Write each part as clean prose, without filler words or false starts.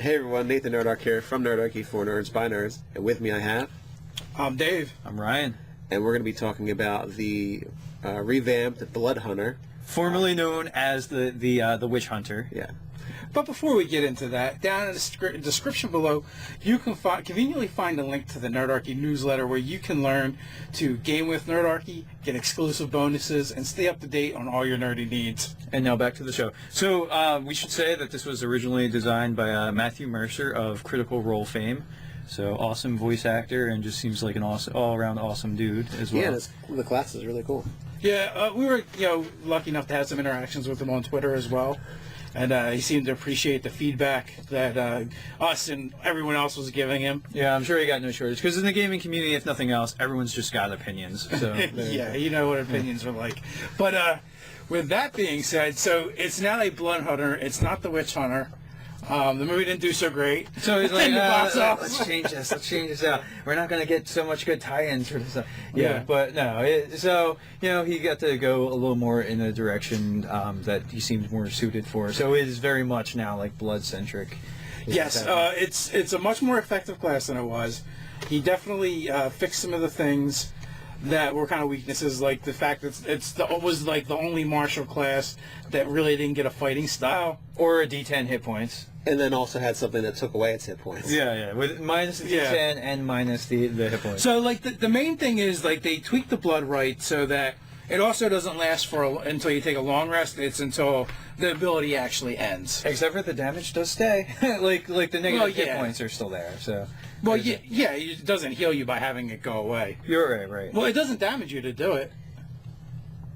Hey everyone, Nathan Nerdark here from Nerdarchy for Nerds by Nerds, and with me I have... I'm Dave. I'm Ryan. And we're going to be talking about the revamped Blood Hunter. Formerly known as the Witch Hunter. Yeah. But before we get into that, down in the description below, you can conveniently find a link to the Nerdarchy newsletter where you can learn to game with Nerdarchy, get exclusive bonuses, and stay up to date on all your nerdy needs. And now back to the show. So we should say that this was originally designed by Matthew Mercer of Critical Role fame. So awesome voice actor and just seems like an awesome, all-around awesome dude as well. Yeah, the class is really cool. Yeah, we were lucky enough to have some interactions with him on Twitter as well. And he seemed to appreciate the feedback that us and everyone else was giving him. Yeah, I'm sure he got no shortage. Because in the gaming community, if nothing else, everyone's just got opinions. So yeah, you know what opinions are like. But with that being said, so it's now a Blood Hunter. It's not the Witch Hunter. The movie didn't do so great. So he's like, let's change this. Let's change this out. We're not going to get so much good tie-ins for this. Yeah, but no. He got to go a little more in a direction that he seems more suited for. So it is very much now like blood-centric. Yes, it's a much more effective class than it was. He definitely fixed some of the things that were kind of weaknesses, like the fact that it was like the only martial class that really didn't get a fighting style or a D10 hit points. And then also had something that took away its hit points. Yeah, with minus the D10 and minus the hit points. So, like, the main thing is, like, they tweaked the blood right so that it also doesn't last until you take a long rest. It's until the ability actually ends. Except for the damage does stay. like the negative hit points are still there. So. Well, yeah, it doesn't heal you by having it go away. You're right. Well, it doesn't damage you to do it.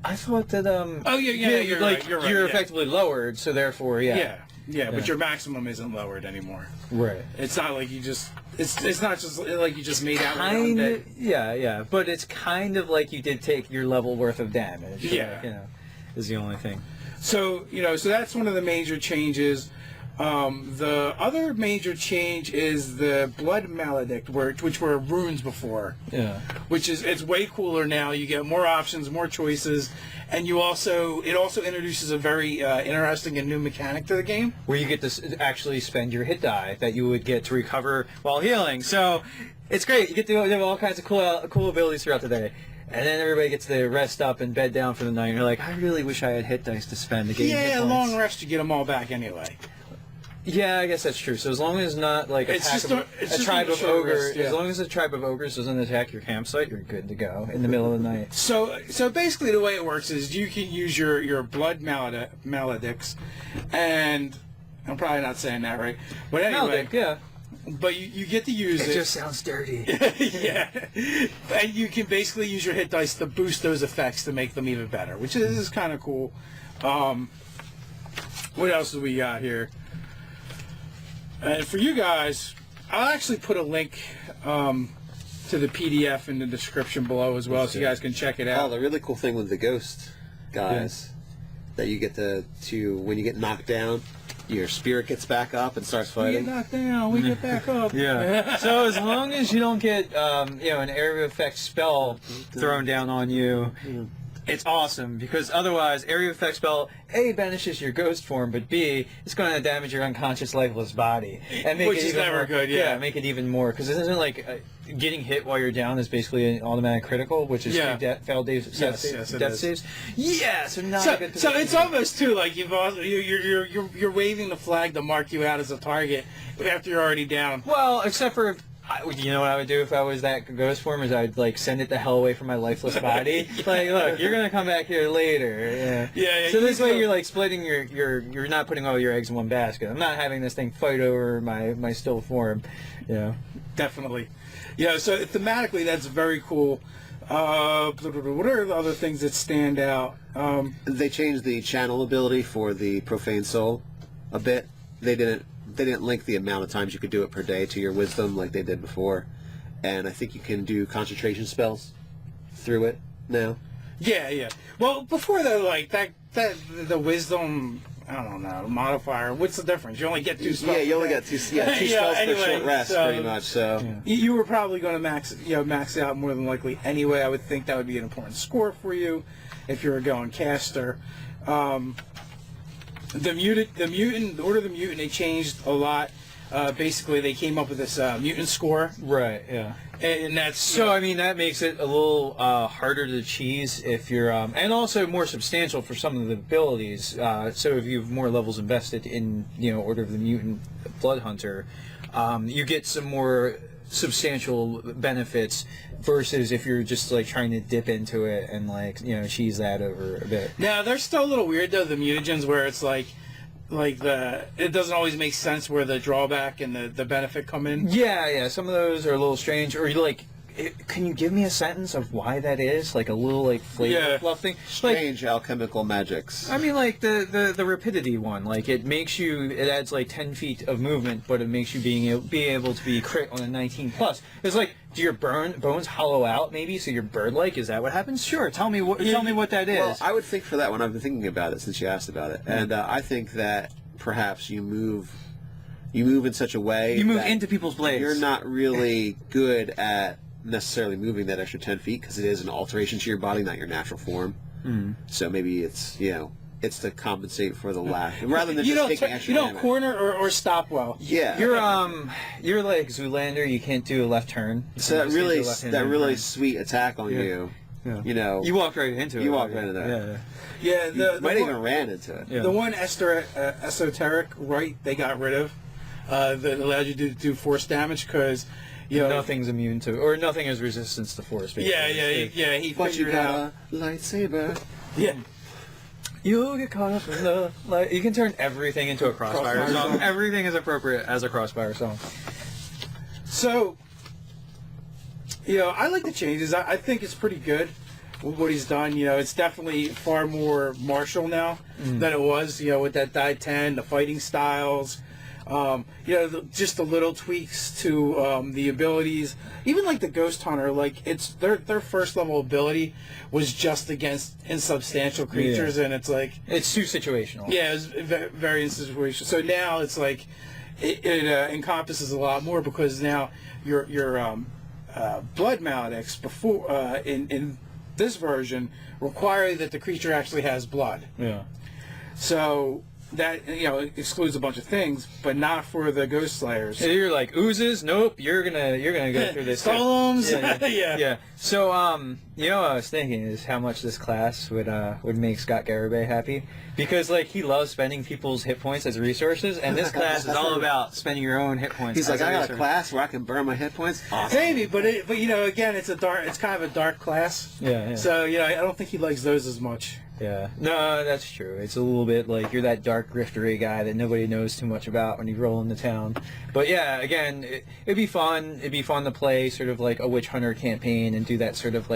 I thought that Oh yeah, you're right. You're effectively lowered, so therefore, Yeah, but your maximum isn't lowered anymore. Right. It's not like you just. It's not just like you just made out. Kind of. Yeah. But it's kind of like you did take your level worth of damage. Yeah. Is the only thing. So so that's one of the major changes. The other major change is the Blood Maledict, which were runes before. Yeah. It's way cooler now. You get more options, more choices, and it also introduces a very interesting and new mechanic to the game. Where you get to actually spend your hit die that you would get to recover while healing. So it's great. You get to have all kinds of cool abilities throughout the day. And then everybody gets to rest up and bed down for the night. And you're like, I really wish I had hit dice to spend to gain hit points. Yeah, long rest, you get them all back anyway. Yeah, I guess that's true. So as long as not like a tribe of ogres, as long as a tribe of ogres doesn't attack your campsite, you're good to go in the middle of the night. So basically, the way it works is you can use your blood maledicts, and I'm probably not saying that right, but anyway, Maledict, yeah. But you get to use it. It just sounds dirty. Yeah, and you can basically use your hit dice to boost those effects to make them even better, which is kind of cool. What else do we got here? And for you guys, I'll actually put a link to the PDF in the description below as well, so you guys can check it out. Oh, the really cool thing with the ghost guys, that you get to when you get knocked down, your spirit gets back up and starts fighting. We get knocked down, we get back up. Yeah. So as long as you don't get an area effect spell thrown down on you, it's awesome, because otherwise, area effect spell, A, banishes your ghost form, but B, it's going to damage your unconscious, lifeless body. And make Which it is even never more, good, yeah. Make it even more, because it isn't like getting hit while you're down is basically an automatic critical, which is failed death saves. Yeah, so not a good position. So it's almost, too, like you're waving the flag to mark you out as a target after you're already down. Well, except for... you know what I would do if I was that ghost form is I'd like send it the hell away from my lifeless body. Like, look, you're gonna come back here later. Yeah. So this way you're like splitting you're not putting all your eggs in one basket. I'm not having this thing fight over my still form. Definitely. Yeah. So thematically, that's very cool. What are the other things that stand out? They changed the channel ability for the Profane Soul a bit. They didn't link the amount of times you could do it per day to your wisdom like they did before, and I think you can do concentration spells through it now. Yeah. Well, before that, like that the wisdom, I don't know, modifier. What's the difference? You only get 2 spells. Yeah, you only got two spells for short rest, pretty much. So you were probably going to max out more than likely anyway. I would think that would be an important score for you if you were going caster. The Order of the Mutant, they changed a lot. basically they came up with this mutant score, Right. Yeah. and that's So I mean that makes it a little harder to cheese if you're, and also more substantial for some of the abilities. So if you have more levels invested in, Order of the Mutant Blood Hunter, you get some more substantial benefits versus if you're just like trying to dip into it and cheese that over a bit. Now they're still a little weird though, the mutagens, where it's like it doesn't always make sense where the drawback and the benefit come in. Yeah. Some of those are a little strange. Or can you give me a sentence of why that is? Like a little flavor fluff thing. Strange alchemical magics. I mean, the rapidity one. It makes you. It adds 10 feet of movement, but it makes you be able to be crit on a 19 plus. It's do your bones hollow out maybe so you're bird-like? Is that what happens? Sure. Tell me what that is. Well, I would think for that one. I've been thinking about it since you asked about it, and I think that perhaps you move in such a way you move that into people's blades. You're not really good at necessarily moving that extra 10 feet because it is an alteration to your body, not your natural form. So maybe it's it's to compensate for the lack rather than just taking extra you don't damage. corner or stop well. Yeah, You're like Zoolander. You can't do a left turn. so that really sweet attack on you. Yeah. You walked right into it. You walked right into that. Yeah, You might even ran into it. Yeah. the one esoteric right they got rid of that allowed you to do force damage because Nothing's immune to, or nothing has resistance to force. Basically. yeah. He But you figured got out. a lightsaber. Yeah. You'll get caught up in the light. You can turn everything into a crossfire song. Everything is appropriate as a crossfire song. So, I like the changes. I think it's pretty good what he's done. It's definitely far more martial now than it was. With that Die 10, the fighting styles. Just the little tweaks to the abilities. Even like the Ghost Hunter, it's their first level ability was just against insubstantial creatures, and it's It's too situational. yeah, it's very situational. So now it's it encompasses a lot more because now your blood maledics before in this version require that the creature actually has blood. Yeah. So that excludes a bunch of things, but not for the Ghost Slayers. So you're like oozes. Nope. You're gonna go through this. Stones. Yeah. Yeah. So what I was thinking is how much this class would make Scott Garibay happy, because he loves spending people's hit points as resources, and this class is all about spending your own hit points. He's as I got resource. a class where I can burn my hit points. Awesome. Maybe, but again, it's kind of a dark class. Yeah. So I don't think he likes those as much. Yeah. No, that's true. It's a little bit you're that dark griftery guy that nobody knows too much about when you roll into town. But yeah, again, it'd be fun. It'd be fun to play sort of a witch hunter campaign and do that sort of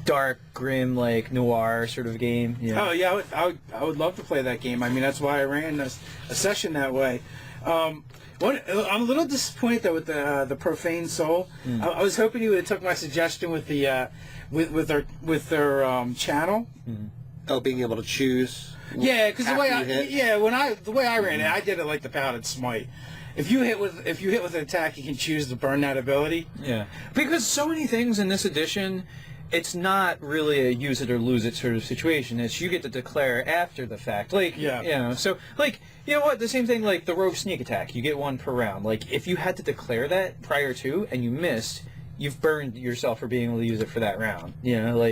dark, grim, noir sort of game. Oh yeah, I would love to play that game. I mean, that's why I ran a session that way. I'm a little disappointed though with the Profane Soul. I was hoping you would have took my suggestion with the with their channel. Oh, being able to choose. Yeah, because the way hit. the way I ran it, I did it like the Paladin Smite. If you hit with an attack, you can choose to burn that ability. Yeah. Because so many things in this edition, it's not really a use it or lose it sort of situation. It's you get to declare after the fact. So you know what? The same thing the rogue sneak attack. You get one per round. If you had to declare that prior to and you missed, you've burned yourself for being able to use it for that round.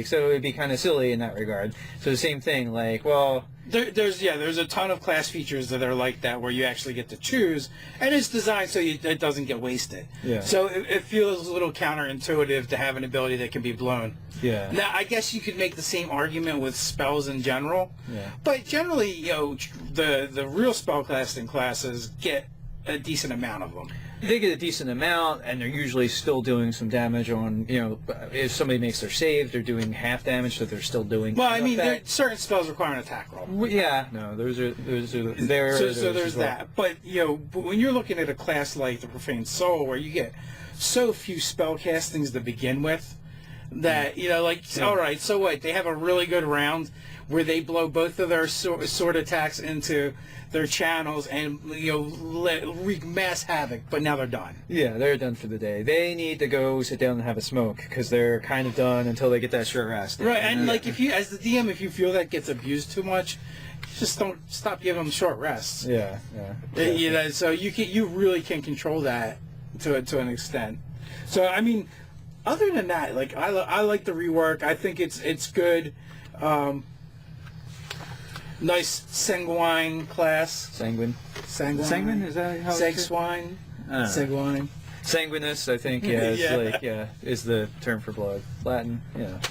So it'd be kind of silly in that regard. So the same thing, there's a ton of class features that are like that where you actually get to choose, and it's designed so it doesn't get wasted. Yeah. So it feels a little counterintuitive to have an ability that can be blown. Yeah. Now I guess you could make the same argument with spells in general. Yeah. But generally, the real spellcasting classes get a decent amount of them. They get a decent amount, and they're usually still doing some damage on, if somebody makes their save, they're doing half damage, so they're still doing... Well, I mean, certain spells require an attack roll. Yeah, no, those are there. So there's that. But, when you're looking at a class like the Profane Soul, where you get so few spell castings to begin with, that, you know, like, all right, so what? They have a really good round where they blow both of their sword attacks into their channels and, you know, wreak mass havoc, but now they're done. Yeah, they're done for the day. They need to go sit down and have a smoke because they're kind of done until they get that short rest. Right, and like if you, as the DM, if you feel that gets abused too much, just don't stop giving them short rests. Yeah, yeah. You know, so you really can control that to an extent. So I mean, other than that, like I like the rework. I think it's good. Nice sanguine class. Sanguine. Sanguine, is that how Sanguine. Sanguine. Sanguinous, I think, yeah, is Yeah. like, is the term for blood. Latin,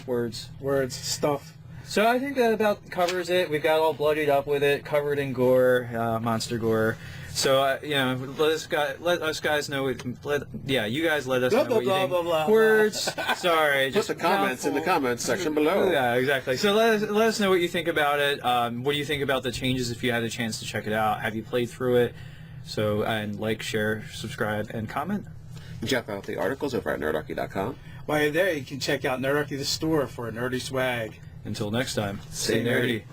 words. Stuff. So I think that about covers it. We've got all bloodied up with it, covered in gore, monster gore. So let us guys know. You guys let us know what you think. Blah. Words. Sorry. Put Just the comments in the mouthful. comments section below. Yeah, exactly. So let us know what you think about it. What do you think about the changes if you had a chance to check it out? Have you played through it? So, and like, share, subscribe, and comment. Check out the articles over at nerdarchy.com. While you're there, you can check out Nerdarchy the store for a nerdy swag. Until next time, Stay stay nerdy. nerdy.